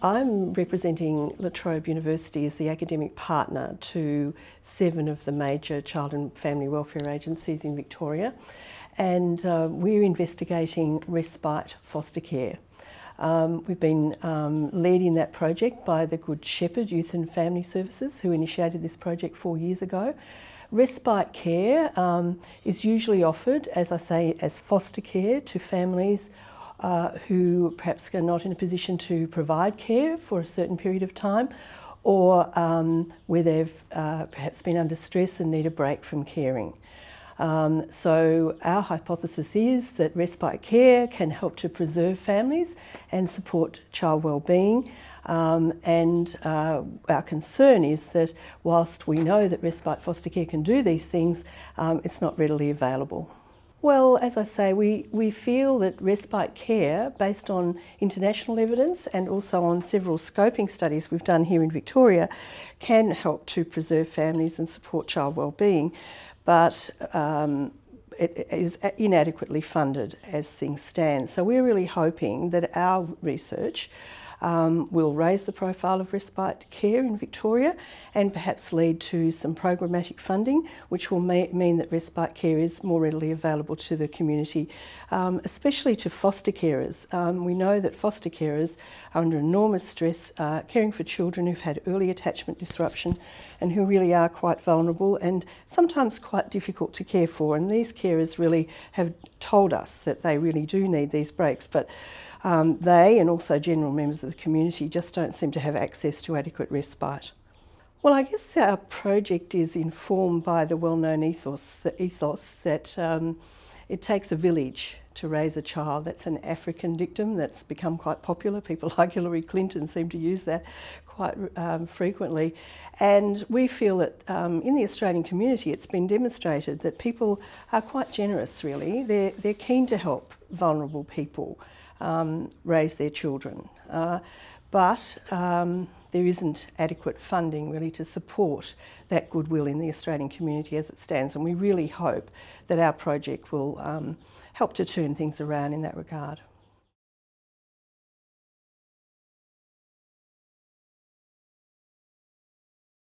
I'm representing Trobe University as the academic partner to 7 of the major child and family welfare agencies in Victoria, and we're investigating respite foster care. We've been led in that project by the Good Shepherd Youth and Family Services, who initiated this project 4 years ago. Respite care is usually offered, as I say, as foster care to families who perhaps are not in a position to provide care for a certain period of time, or where they've perhaps been under stress and need a break from caring. So our hypothesis is that respite care can help to preserve families and support child wellbeing. And our concern is that whilst we know that respite foster care can do these things, it's not readily available. Well, as I say, we feel that respite care, based on international evidence and also on several scoping studies we've done here in Victoria, can help to preserve families and support child wellbeing, but it is inadequately funded as things stand. So we're really hoping that our research will raise the profile of respite care in Victoria and perhaps lead to some programmatic funding, which will mean that respite care is more readily available to the community, especially to foster carers. We know that foster carers are under enormous stress caring for children who've had early attachment disruption and who really are quite vulnerable and sometimes quite difficult to care for. And these carers really have told us that they really do need these breaks, but they and also general members of the community just don't seem to have access to adequate respite. Well, I guess our project is informed by the well-known ethos that it takes a village to raise a child. That's an African dictum that's become quite popular. People like Hillary Clinton seem to use that quite frequently. And we feel that in the Australian community it's been demonstrated that people are quite generous, really. They're keen to help vulnerable people raise their children. But there isn't adequate funding really to support that goodwill in the Australian community as it stands, and we really hope that our project will help to turn things around in that regard.